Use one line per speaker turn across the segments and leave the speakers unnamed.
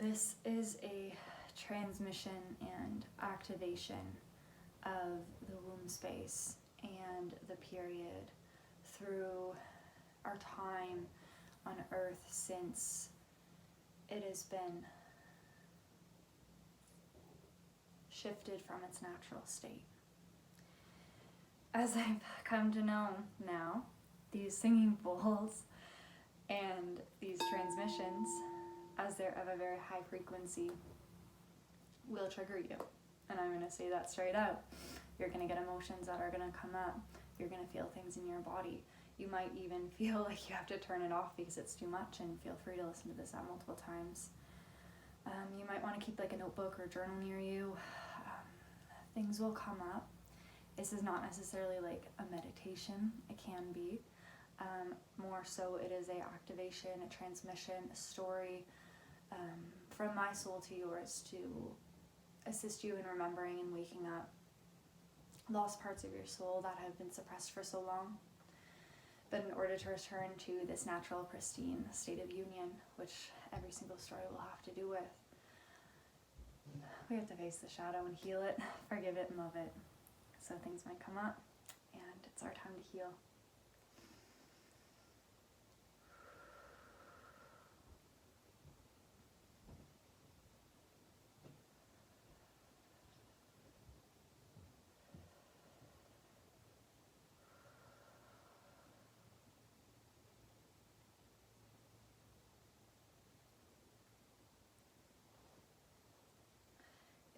This is a transmission and activation of the womb space and the period through our time on Earth since it has been shifted from its natural state. As I've come to know now, these singing bowls and these transmissions, as they're of a very high frequency, will trigger you. And I'm going to say that straight out. You're going to get emotions that are going to come up. You're going to feel things in your body. You might even feel like you have to turn it off because it's too much, and feel free to listen to this out multiple times. You might want to keep like a notebook or journal near you. Things will come up. This is not necessarily like a meditation. It can be. More so it is a activation, a transmission, a story from my soul to yours to assist you in remembering and waking up lost parts of your soul that have been suppressed for so long. But in order to return to this natural, pristine state of union, which every single story will have to do with, we have to face the shadow and heal it, forgive it and love it. So things might come up, and it's our time to heal.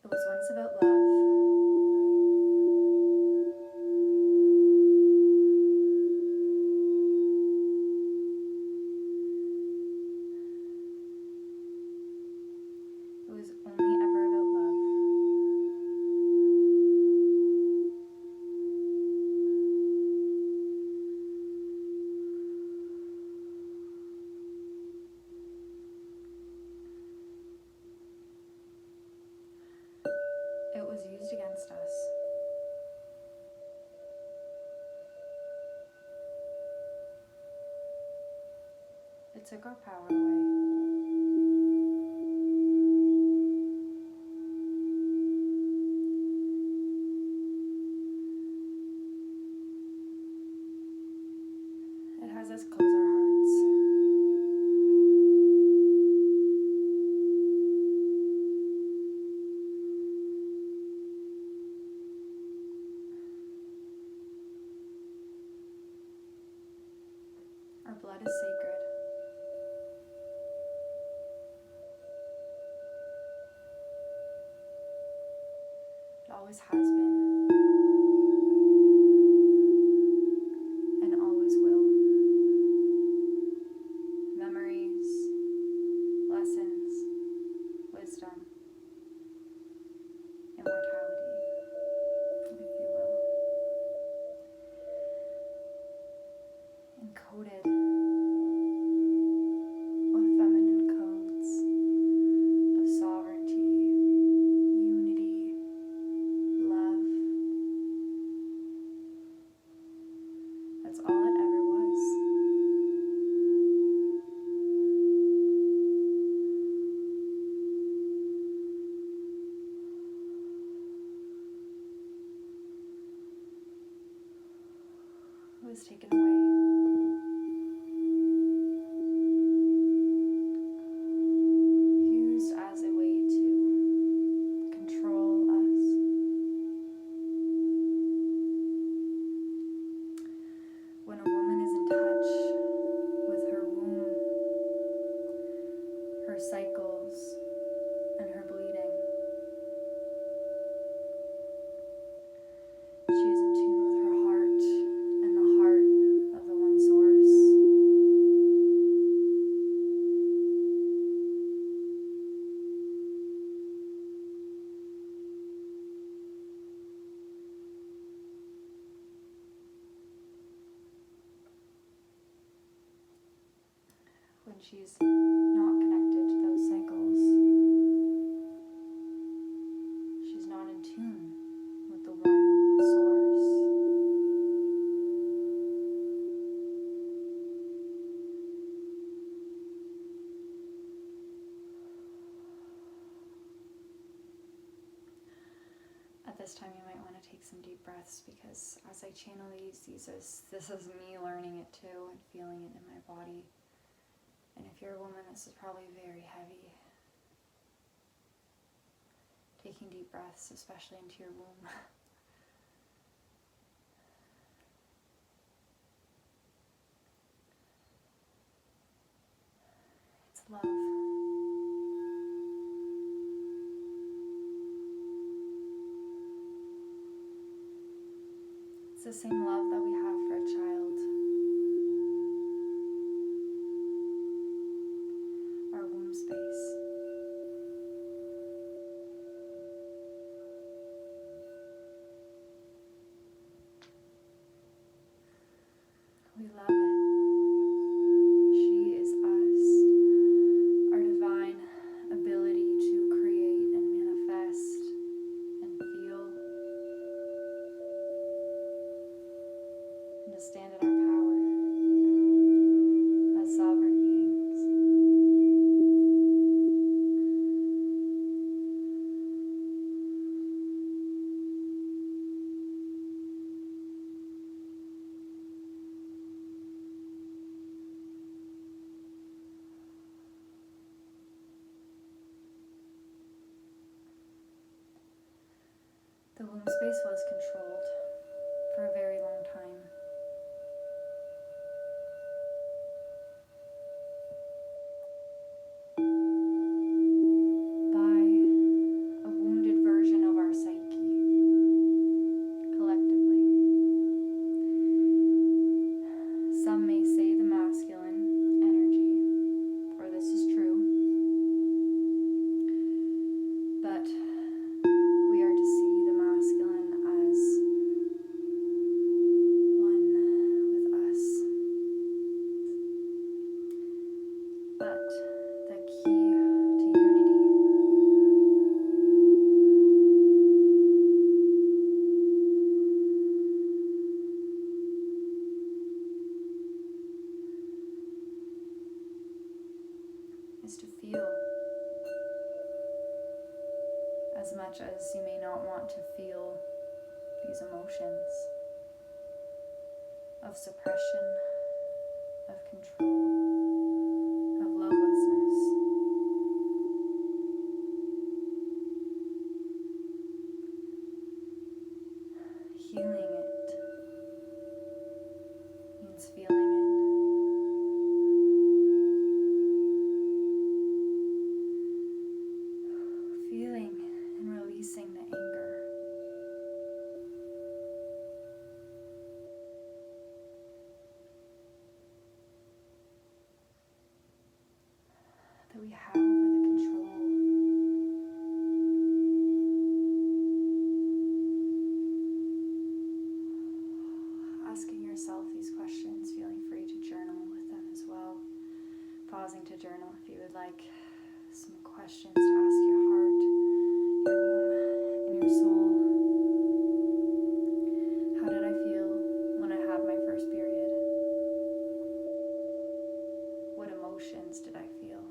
It was once about love. It was only ever about love. It was used against us. It took our power away. It has us close our hearts. Our blood is sacred. It always has been. And always will. Memories, lessons, wisdom, immortality, if you will. Encoded with feminine codes of sovereignty, unity, love. That's all it ever was. It was taken away. Used as a way to control us. When a woman is in touch with her womb, her cycles, and her bleeding, she is in tune with her heart and the heart of the one source. When she's not connected to those cycles, she's not in tune with the one source. At this time, you might want to take some deep breaths, because as I channel this is me learning it too and feeling it in my body. And if you're a woman, this is probably very heavy. Taking deep breaths, especially into your womb. It's love. It's the same love that we have for a child. Our womb space. We love it. She is us. Our divine ability to create and manifest and feel. And to stand in our power as sovereign beings. The womb space was controlled for a very long time. By a wounded version of our psyche, collectively. Some may say the masculine energy, for this is true, but we are to see the masculine as one with us. But the key to unity is to feel. As much as you may not want to feel these emotions of suppression, of control, of lovelessness. Healing it means feeling it. Feeling and releasing the anger. That we have over the control. Asking yourself these questions, feeling free to journal with them as well. Pausing to journal if you would like some questions to ask your heart, your womb, and your soul. How did I feel when I had my first period? What emotions did I feel?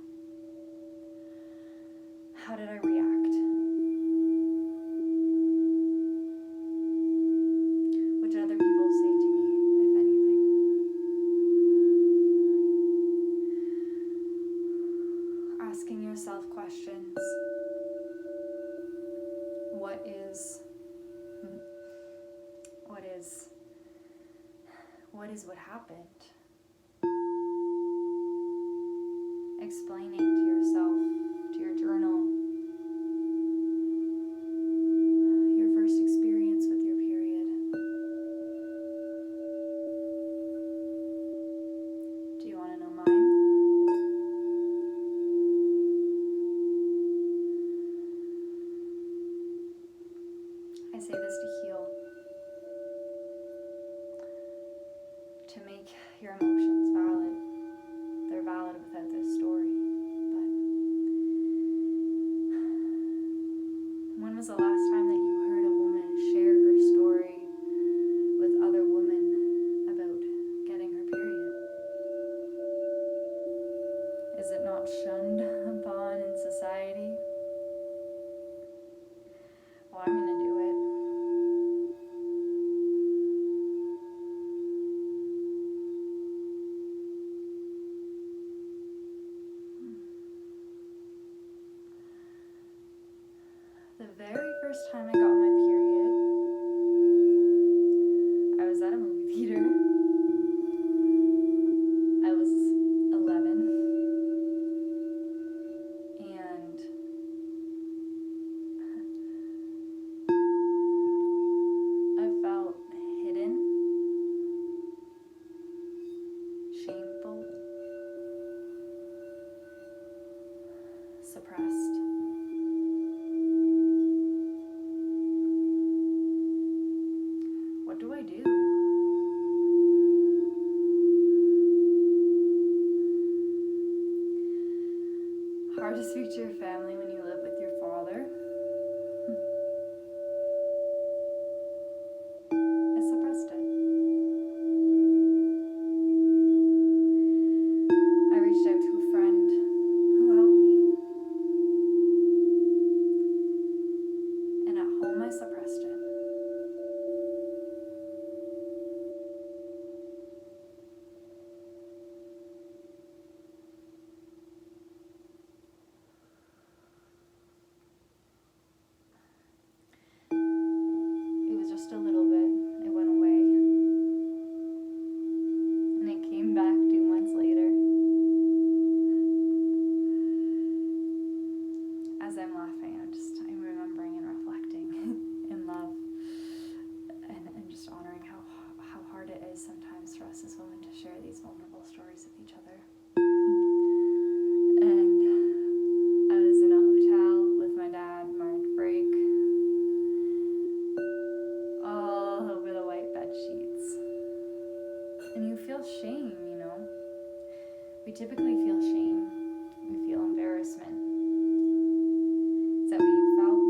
How did I react? What did other people say to me, if anything? Asking yourself questions. What is what happened? Explaining to yourself, to your journal, your first experience with your period. Do you want to know mine? I say this to heal, to make your emotions valid. They're valid without this story. But when was the last time that you heard a woman share her story with other women about getting her period? Is it not shunned upon in society? Well, I'm going to do it. first time I got my period, I was at a movie theater. I was 11, and I felt hidden, shameful, suppressed. What do I do? Hard to speak to your family when you live with your father. I suppressed it. I reached out to a friend who helped me. And at home I suppressed it. It was just a little bit. It went away. And it came back 2 months later. As I'm laughing, I'm remembering and reflecting in love. And just honoring how hard it is sometimes for us as women to share these vulnerable stories with each other. And I was in a hotel with my dad, marked break, all over the white bed sheets. And you feel shame, you know. We typically feel shame. We feel embarrassment. Is that what you felt?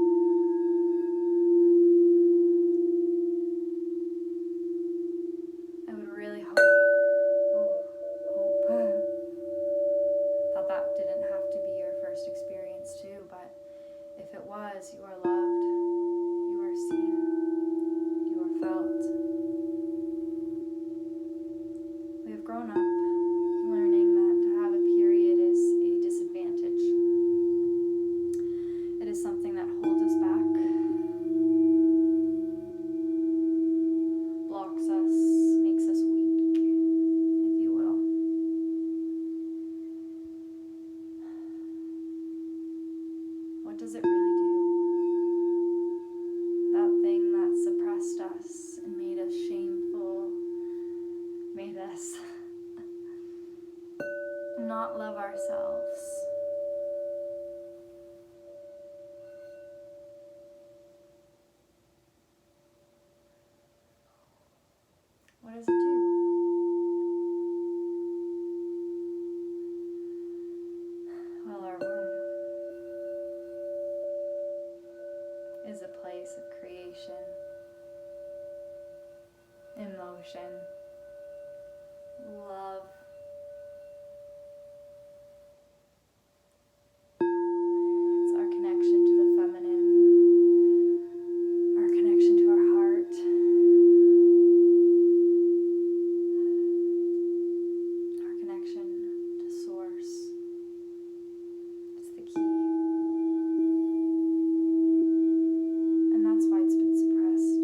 I would really hope that didn't have to be your first experience too, but if it was, you are loved, you are seen, you are felt. We have grown up learning that to have a period is a disadvantage. It is something that holds us back, blocks us, makes us weak, if you will. What does it really do? That thing that suppressed us and made us shameful, made us not love ourselves. What does it do? Well, our womb is a place of creation, emotion, love. It's our connection to the feminine, our connection to our heart, our connection to source. It's the key. And that's why it's been suppressed.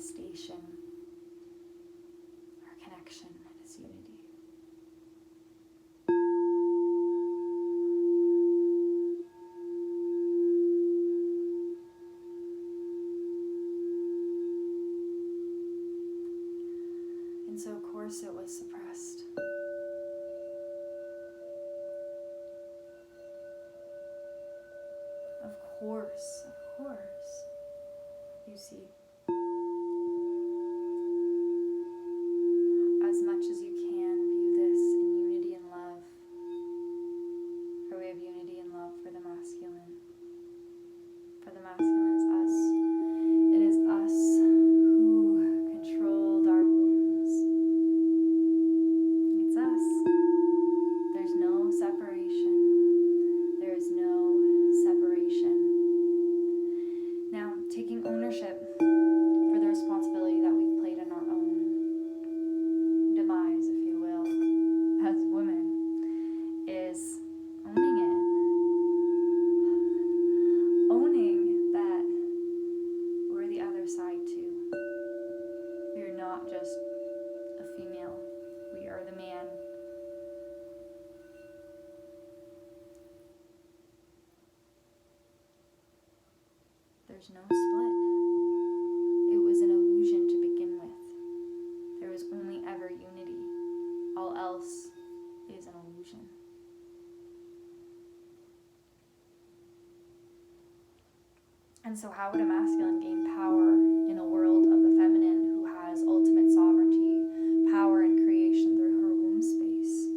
manifestation, our connection is unity. And so, of course, it was suppressed. Of course, you see, as much as you can, view this in unity and love, for we have unity and love for the masculine. For the masculine is us. It is us who controlled our wombs. It's us. There's no separation. There is no separation. Now, taking ownership for the responsibility that we've played in our own demise, if you will, as women, is owning it. Owning that we're the other side too. We're not just a female. We are the man. There's no split. It was an illusion to begin with. There was only ever unity. All else is an illusion. And so how would a masculine gain power in a world of the feminine who has ultimate sovereignty, power and creation through her womb space?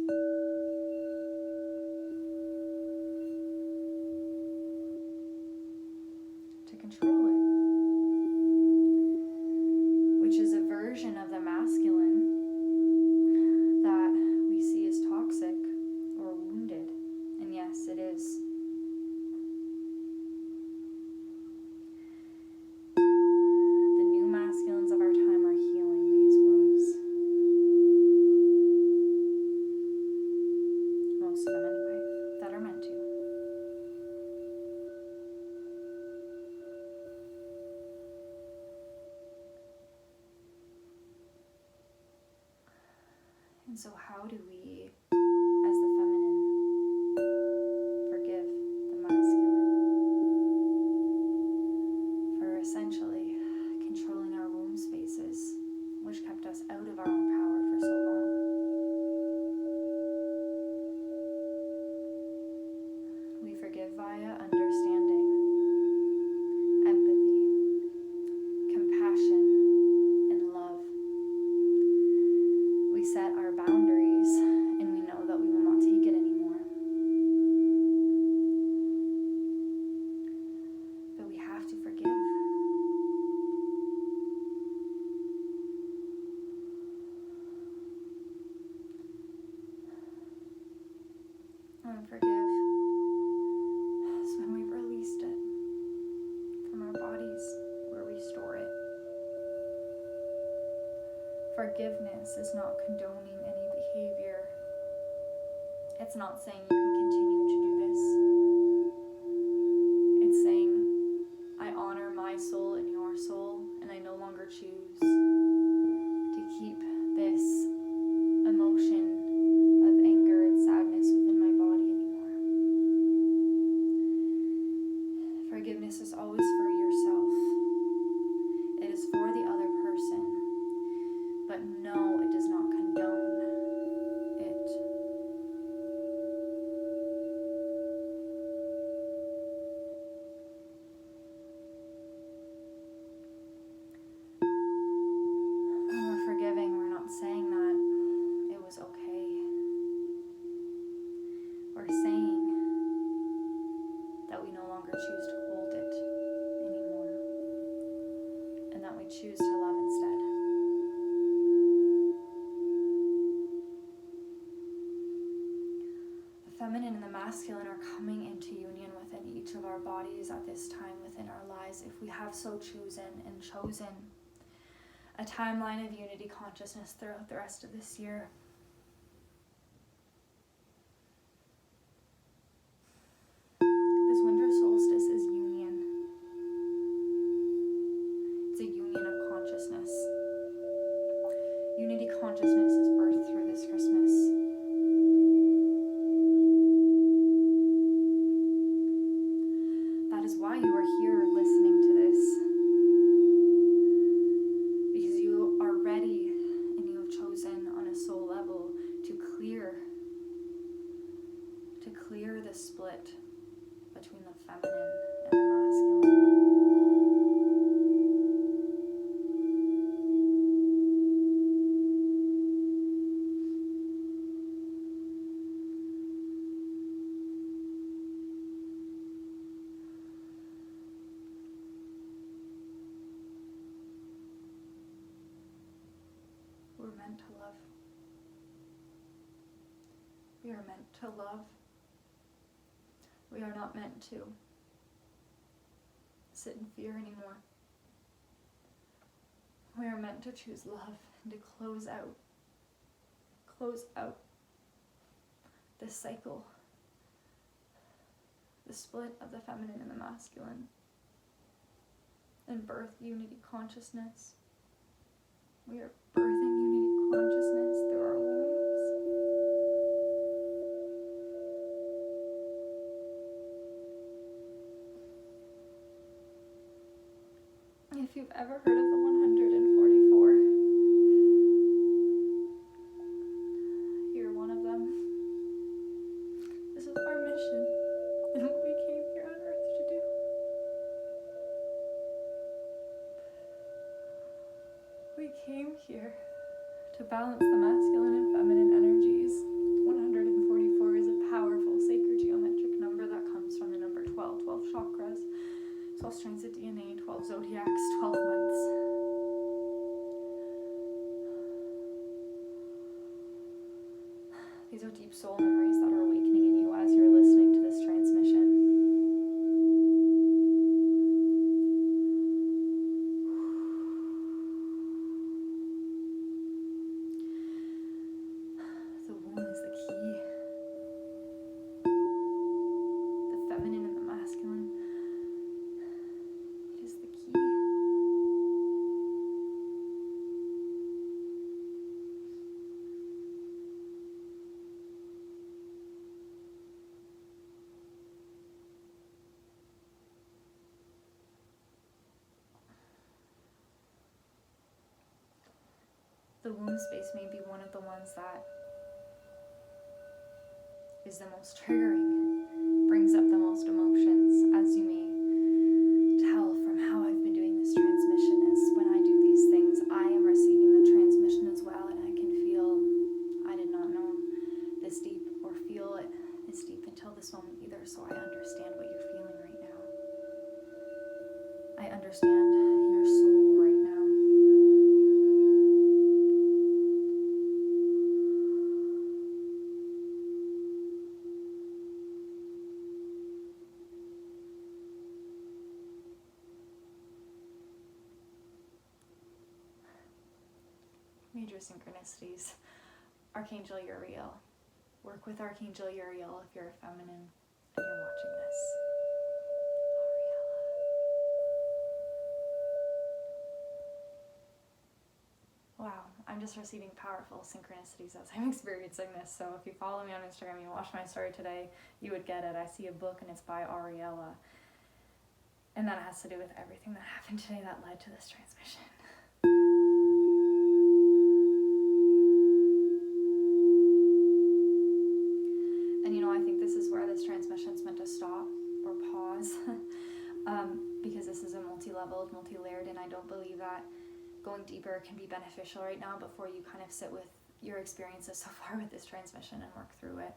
To control it. Which is a version of the masculine that we see as toxic or wounded. And yes, it is. The new masculines of our time are healing these wounds. Most of them anyway, that are meant to. And so how do we, as the feminine, forgive the masculine for essentially controlling our womb spaces, which kept us out of our own power for so long? We forgive via understanding, empathy, compassion, and love. We set our boundaries and we know that we will not take it anymore. But we have to forgive. And forgive is when we've released it from our bodies where we store it. Forgiveness is not condoning any behavior. It's not saying you can continue to do this. It's saying, I honor my soul and your soul, and I no longer choose to keep this emotion of anger and sadness within my body anymore. Forgiveness is always for yourself. It is for the other person. But no, it does not condone it. When we're forgiving, we're not saying that it was okay. We're saying that we no longer choose to hold it anymore, and that we choose to love instead. The feminine and the masculine are coming into union within each of our bodies at this time within our lives, if we have so chosen and chosen a timeline of unity consciousness throughout the rest of this year. This winter solstice is union. It's a union of consciousness. consciousness is birthed through this Christmas. That is why you are here listening to this. Because you are ready and you have chosen on a soul level to clear the split between the feminine and the masculine. We're meant to love. We are meant to love. We are not meant to sit in fear anymore. We are meant to choose love and to close out this cycle, the split of the feminine and the masculine, and birth unity consciousness. We are birthing unity consciousness through our wombs. If you've ever heard of the 144, you're one of them. This is our mission and what we came here on earth to do. We came here to balance the masculine and feminine energies. 144 is a powerful sacred geometric number that comes from the number 12, 12 chakras, 12 strands of DNA, 12 zodiacs, 12 months. These are deep soul memories that are awakening in you as you're listening to this transmission. The womb is the key. The feminine and the masculine. It is the key. The womb space may be one of the ones that is the most triggering, brings up the most emotions, as you may tell from how I've been doing this transmission. Is when I do these things, I am receiving the transmission as well, and I can feel I did not know this deep or feel it this deep until this moment either, so I understand what you're feeling right now. I understand your soul right now. Major synchronicities. Archangel Uriel. Work with Archangel Uriel if you're a feminine and you're watching this. Ariella. Wow, I'm just receiving powerful synchronicities as I'm experiencing this. So if you follow me on Instagram, you watched my story today, you would get it. I see a book and it's by Ariella. And that has to do with everything that happened today that led to this transmission. And you know, I think this is where this transmission's meant to stop or pause because this is a multi-leveled, multi-layered, and I don't believe that going deeper can be beneficial right now before you kind of sit with your experiences so far with this transmission and work through it.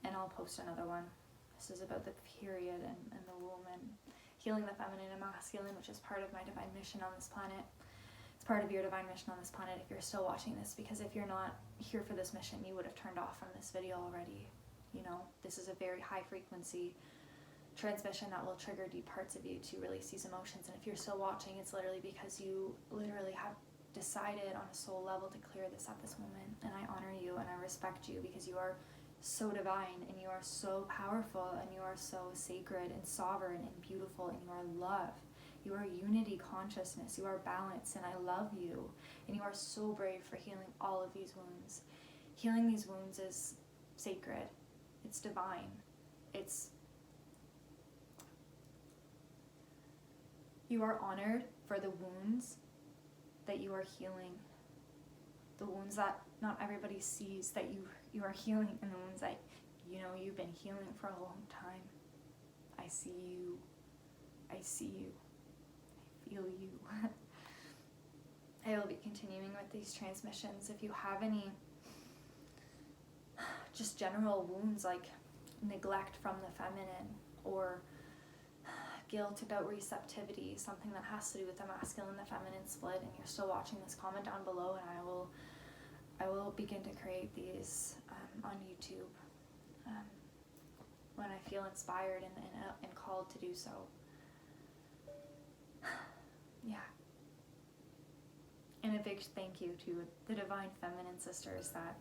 And I'll post another one. This is about the period and the womb and healing the feminine and masculine, which is part of my divine mission on this planet. It's part of your divine mission on this planet if you're still watching this, because if you're not here for this mission, you would have turned off from this video already. You know, this is a very high frequency transmission that will trigger deep parts of you to release these emotions. And if you're still watching, it's literally because you literally have decided on a soul level to clear this at this moment. And I honor you and I respect you because you are so divine and you are so powerful and you are so sacred and sovereign and beautiful and you are love. You are unity consciousness. You are balance, and I love you. And you are so brave for healing all of these wounds. Healing these wounds is sacred. It's divine. You are honored for the wounds that you are healing. The wounds that not everybody sees that you are healing, and the wounds that you've been healing for a long time. I see you. I see you. I feel you. I will be continuing with these transmissions. If you have any just general wounds like neglect from the feminine, or guilt about receptivity, something that has to do with the masculine and the feminine split, and you're still watching this, comment down below, and I will begin to create these on YouTube when I feel inspired and called to do so. Yeah. And a big thank you to the Divine Feminine sisters that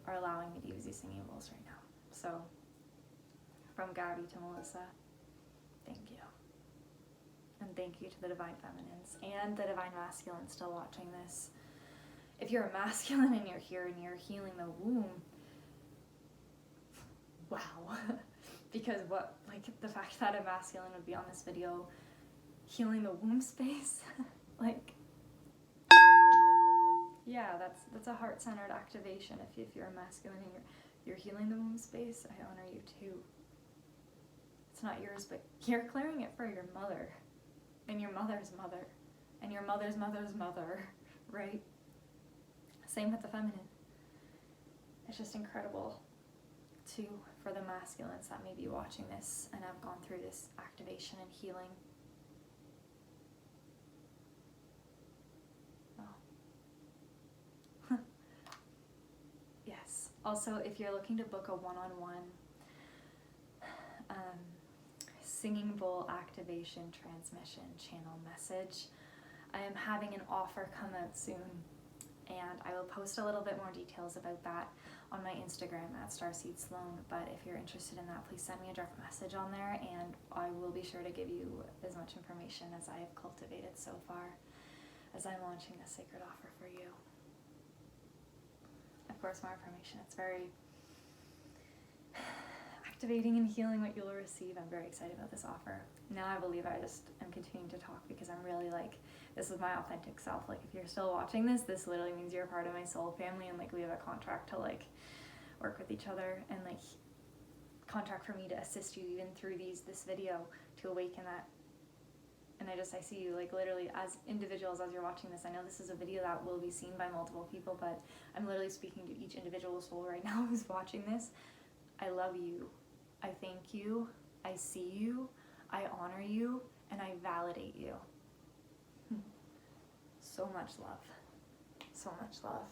are allowing me to use these singing bowls right now. So, from Gabby to Melissa, thank you. And thank you to the Divine Feminines and the Divine Masculines still watching this. If you're a masculine and you're here and you're healing the womb, wow. Because the fact that a masculine would be on this video healing the womb space, yeah, that's a heart-centered activation. If you're a masculine and you're healing the womb space, I honor you too. It's not yours, but you're clearing it for your mother, and your mother's mother, and your mother's mother's mother, right? Same with the feminine. It's just incredible too for the masculines that may be watching this and have gone through this activation and healing. Oh. Yes. Also, if you're looking to book a one-on-one singing bowl activation transmission channel message, I am having an offer come out soon, and I will post a little bit more details about that on my Instagram at StarseedSloan. But if you're interested in that, please send me a direct message on there, and I will be sure to give you as much information as I have cultivated so far as I'm launching this sacred offer for you. Of course, more information. It's very activating and healing what you'll receive. I'm very excited about this offer. Now I believe I just am continuing to talk because I'm really this is my authentic self. If you're still watching this literally means you're a part of my soul family, and we have a contract to work with each other, and contract for me to assist you even through this video to awaken that. And I see you literally as individuals as you're watching this. I know this is a video that will be seen by multiple people, but I'm literally speaking to each individual soul right now who's watching this. I love you. I thank you. I see you. I honor you, and I validate you. So much love. So much love.